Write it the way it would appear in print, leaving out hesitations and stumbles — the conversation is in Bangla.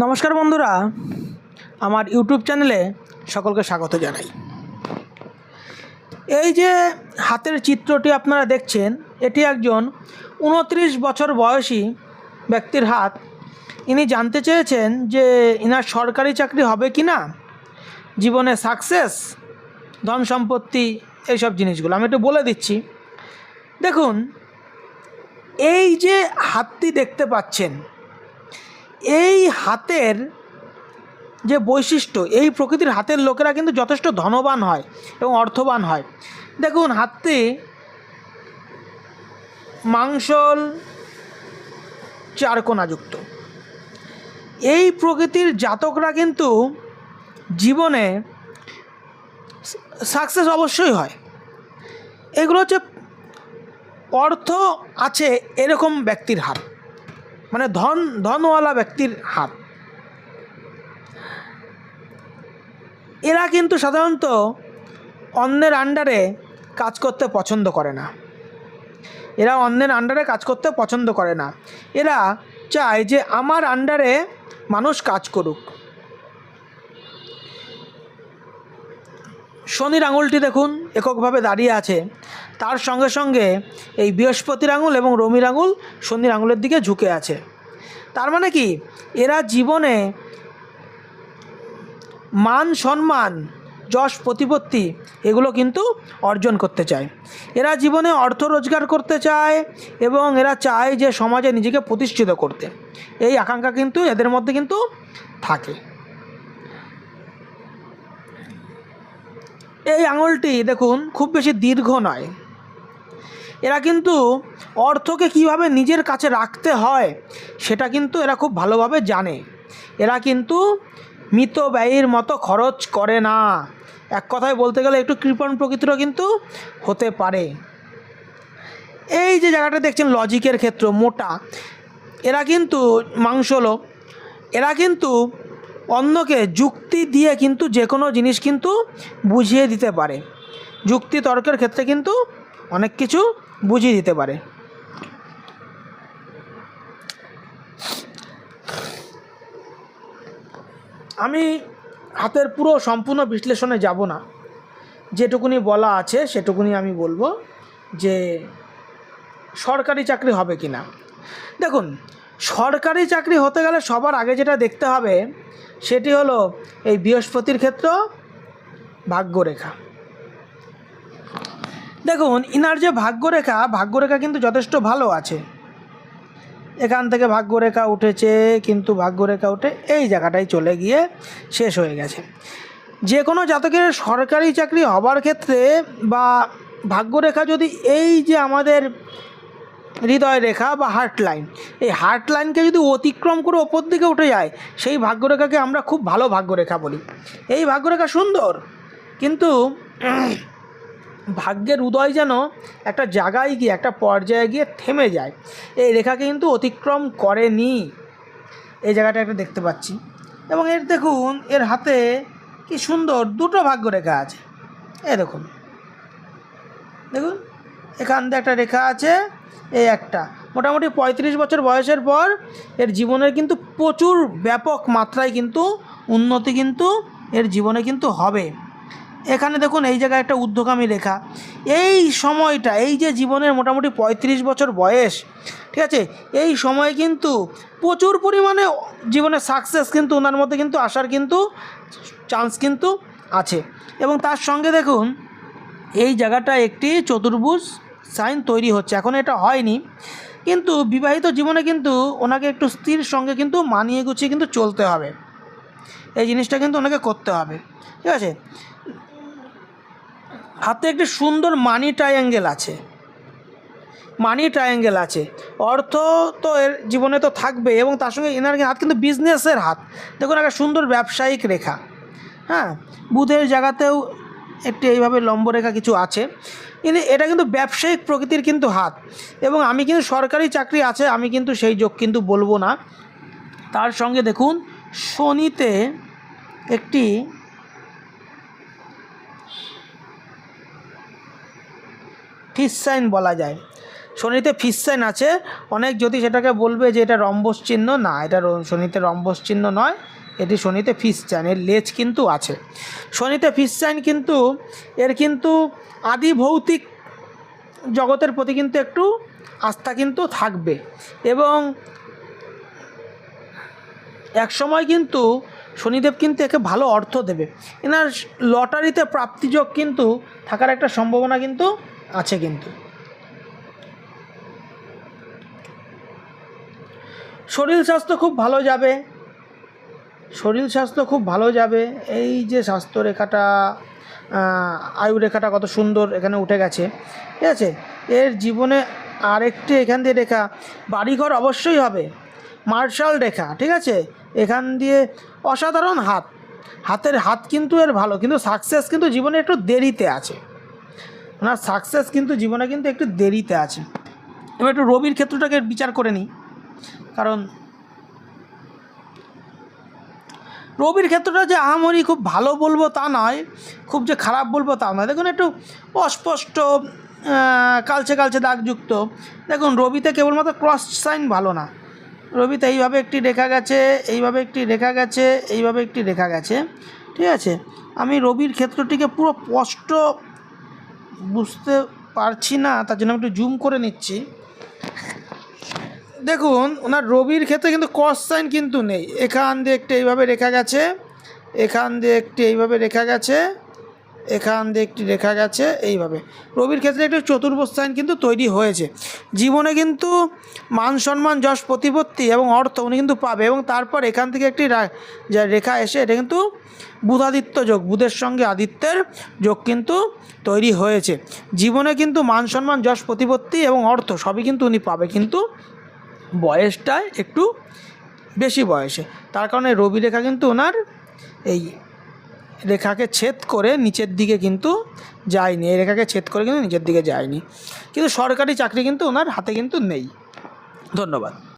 নমস্কার বন্ধুরা, আমার ইউটিউব চ্যানেলে সকলকে স্বাগত জানাই। এই যে হাতের চিত্রটি আপনারা দেখছেন, এটি একজন 29 বছর বয়সী ব্যক্তির হাত। ইনি জানতে চেয়েছেন যে ইনার সরকারি চাকরি হবে কি না, জীবনে সাকসেস, ধন সম্পত্তি, এইসব জিনিসগুলো আমি একটু বলে দিচ্ছি। দেখুন, এই যে হাতটি দেখতে পাচ্ছেন, এই হাতের যে বৈশিষ্ট্য, এই প্রকৃতির হাতের লোকেরা কিন্তু যথেষ্ট ধনবান হয় এবং অর্থবান হয়। দেখুন, হাতটি মাংসল চারকোনাযুক্ত। এই প্রকৃতির জাতকরা কিন্তু জীবনে সাকসেস অবশ্যই হয়। এগুলো হচ্ছে অর্থ আছে এরকম ব্যক্তির হাত, মানে ধনওয়ালা ব্যক্তির হাত। এরা কিন্তু সাধারণত অন্যের আন্ডারে কাজ করতে পছন্দ করে না। এরা অন্যের আন্ডারে কাজ করতে পছন্দ করে না। এরা চায় যে আমার আন্ডারে মানুষ কাজ করুক। শনির আঙুলটি দেখুন এককভাবে দাঁড়িয়ে আছে, তার সঙ্গে সঙ্গে এই বৃহস্পতির আঙুল এবং রবির আঙুল শনির আঙুলের দিকে ঝুঁকে আছে। তার মানে কি, এরা জীবনে মান সম্মান, যশ প্রতিপত্তি এগুলো কিন্তু অর্জন করতে চায়। এরা জীবনে অর্থ রোজগার করতে চায় এবং এরা চায় যে সমাজে নিজেকে প্রতিষ্ঠিত করতে। এই আকাঙ্ক্ষা কিন্তু এদের মধ্যে কিন্তু থাকে। এই আঙুলটি দেখুন খুব বেশি দীর্ঘ নয়। এরা কিন্তু অর্থকে কীভাবে নিজের কাছে রাখতে হয় সেটা কিন্তু এরা খুব ভালোভাবে জানে। এরা কিন্তু মিতব্যয়ীর মতো খরচ করে না। এক কথায় বলতে গেলে একটু কৃপণ প্রকৃতিরও কিন্তু হতে পারে। এই যে জায়গাটা দেখছেন লজিকের ক্ষেত্র মোটা, এরা কিন্তু মাংসলোক। এরা কিন্তু অন্যকে যুক্তি দিয়ে কিন্তু যে কোনো জিনিস কিন্তু বুঝিয়ে দিতে পারে। যুক্তি তর্কের ক্ষেত্রে কিন্তু অনেক কিছু বুঝিয়ে দিতে পারে। আমি হাতের পুরো সম্পূর্ণ বিশ্লেষণে যাব না, যেটুকুনি বলা আছে সেটুকুনি আমি বলবো যে সরকারি চাকরি হবে কি না। দেখুন, সরকারি চাকরি হতে গেলে সবার আগে যেটা দেখতে হবে সেটি হলো এই বৃহস্পতির ক্ষেত্র, ভাগ্যরেখা। দেখুন, ইনার যে ভাগ্যরেখা কিন্তু যথেষ্ট ভালো আছে। এখান থেকে ভাগ্যরেখা উঠেছে, কিন্তু ভাগ্যরেখা উঠে এই জায়গাটায় চলে গিয়ে শেষ হয়ে গেছে। যে কোনো জাতকের সরকারি চাকরি হবার ক্ষেত্রে বা ভাগ্যরেখা যদি এই যে আমাদের হৃদয় রেখা বা হার্ট লাইন, এই হার্ট লাইনকে যদি অতিক্রম করে ওপর দিকে উঠে যায়, সেই ভাগ্যরেখাকে আমরা খুব ভালো ভাগ্যরেখা বলি। এই ভাগ্যরেখা সুন্দর, কিন্তু ভাগ্যের উদয় যেন একটা জায়গায় গিয়ে, একটা পর্যায়ে গিয়ে থেমে যায়। এই রেখাকে কিন্তু অতিক্রম করেনি। এই জায়গাটা একটা দেখতে পাচ্ছি। এবং এর দেখুন, এর হাতে কি সুন্দর দুটো ভাগ্যরেখা আছে। দেখুন এখান দিয়ে একটা রেখা আছে, এই একটা। মোটামুটি 35 বছর বয়সের পর এর জীবনের কিন্তু প্রচুর ব্যাপক মাত্রায় কিন্তু উন্নতি কিন্তু এর জীবনে কিন্তু হবে। এখানে দেখুন এই জায়গায় একটা ঊর্ধ্বগামী রেখা। এই সময়টা, এই যে জীবনের মোটামুটি 35 বছর বয়স, ঠিক আছে, এই সময়ে কিন্তু প্রচুর পরিমাণে জীবনে সাকসেস কিন্তু ওনার মধ্যে কিন্তু আসার কিন্তু চান্স কিন্তু আছে। এবং তার সঙ্গে দেখুন এই জায়গাটা একটি চতুর্ভুজ সাইন তৈরি হচ্ছে। এখন এটা হয়নি, কিন্তু বিবাহিত জীবনে কিন্তু ওনাকে একটু স্ত্রীর সঙ্গে কিন্তু মানিয়ে গুছিয়ে কিন্তু চলতে হবে। এই জিনিসটা কিন্তু ওনাকে করতে হবে, ঠিক আছে। হাতে একটি সুন্দর মানি ট্রায়াঙ্গেল আছে। অর্থ তো এর জীবনে তো থাকবে, এবং তার সঙ্গে এনার হাত কিন্তু বিজনেসের হাত। দেখুন একটা সুন্দর ব্যবসায়িক রেখা। হ্যাঁ, বুধের জায়গাতেও একটি এইভাবে লম্ব রেখা কিছু আছে, কিন্তু এটা কিন্তু ব্যবসায়িক প্রকৃতির কিন্তু হাত। এবং আমি কিন্তু সরকারি চাকরি আছে, আমি কিন্তু সেই যোগ কিন্তু বলবো না। তার সঙ্গে দেখুন শনিতে একটি ফিস সাইন বলা যায়। শনিতে ফিস সাইন আছে। অনেক জ্যোতিষ এটাকে বলবে যে এটা রম্বস চিহ্ন, না, এটা শনিতে রম্বস চিহ্ন নয়, এটি শনিতে ফিস সাইন, এর লেজ কিন্তু আছে। শনিতে ফিস সাইন কিন্তু এর কিন্তু আদি ভৌতিক জগতের প্রতি কিন্তু একটু আস্থা কিন্তু থাকবে, এবং এক সময় কিন্তু শনিদেব কিন্তু একে ভালো অর্থ দেবে। এনার লটারিতে প্রাপ্তিযোগ কিন্তু থাকার একটা সম্ভাবনা কিন্তু আছে। কিন্তু শরীর স্বাস্থ্য খুব ভালো যাবে, শরীর স্বাস্থ্য খুব ভালো যাবে। এই যে স্বাস্থ্য রেখাটা, আয়ু রেখাটা কত সুন্দর এখানে উঠে গেছে, ঠিক আছে। এর জীবনে আরেকটি এখান দিয়ে রেখা, বাড়িঘর অবশ্যই হবে, মার্শাল রেখা, ঠিক আছে। এখান দিয়ে অসাধারণ হাতের হাত কিন্তু এর ভালো, কিন্তু সাকসেস কিন্তু জীবনে একটু দেরিতে আছে, ওনার সাকসেস কিন্তু জীবনে কিন্তু একটু দেরিতে আছে। এবার একটু রবির ক্ষেত্রটাকে বিচার করে নিই, কারণ রবির ক্ষেত্রটা যে আহামরি খুব ভালো বলবো তা নয়, খুব যে খারাপ বলবো তা নয়। দেখুন একটু অস্পষ্ট, কালচে কালচে দাগযুক্ত। দেখুন রবিতে কেবলমাত্র ক্রস সাইন ভালো না, রবিতে এইভাবে একটি রেখা গেছে, এইভাবে একটি রেখা গেছে, এইভাবে একটি রেখা গেছে, ঠিক আছে। আমি রবির ক্ষেত্রটিকে পুরো স্পষ্ট বুঝতে পারছি না, তার জন্য আমি একটু জুম করে নিচ্ছি। দেখুন ওনার রবির ক্ষেত্রে কিন্তু ক্রস সাইন কিন্তু নেই। এখান দিয়ে একটি এইভাবে রেখা গেছে, এখান দিয়ে একটি এইভাবে রেখা গেছে, এখান দিয়ে একটি রেখা গেছে, এইভাবে রবির ক্ষেত্রে একটি চতুর্ভুজ সাইন কিন্তু তৈরি হয়েছে। জীবনে কিন্তু মান সম্মান, যশ, প্রতিপত্তি এবং অর্থ উনি কিন্তু পাবে, এবং তারপর এখান থেকে একটি রেখা এসে এটা কিন্তু বুধাদিত্য যোগ, বুধের সঙ্গে আদিত্যের যোগ কিন্তু তৈরি হয়েছে। জীবনে কিন্তু মান সম্মান, যশ, প্রতিপত্তি এবং অর্থ সবই কিন্তু উনি পাবে, কিন্তু বয়সটায় একটু বেশি বয়সে, তার কারণে রবি রেখা কিন্তু ওনার এই রেখাকে ছেদ করে নিচের দিকে কিন্তু যায়নি, এই রেখাকে ছেদ করে কিন্তু নিচের দিকে যায়নি, কিন্তু সরকারি চাকরি কিন্তু ওনার হাতে কিন্তু নেই। ধন্যবাদ।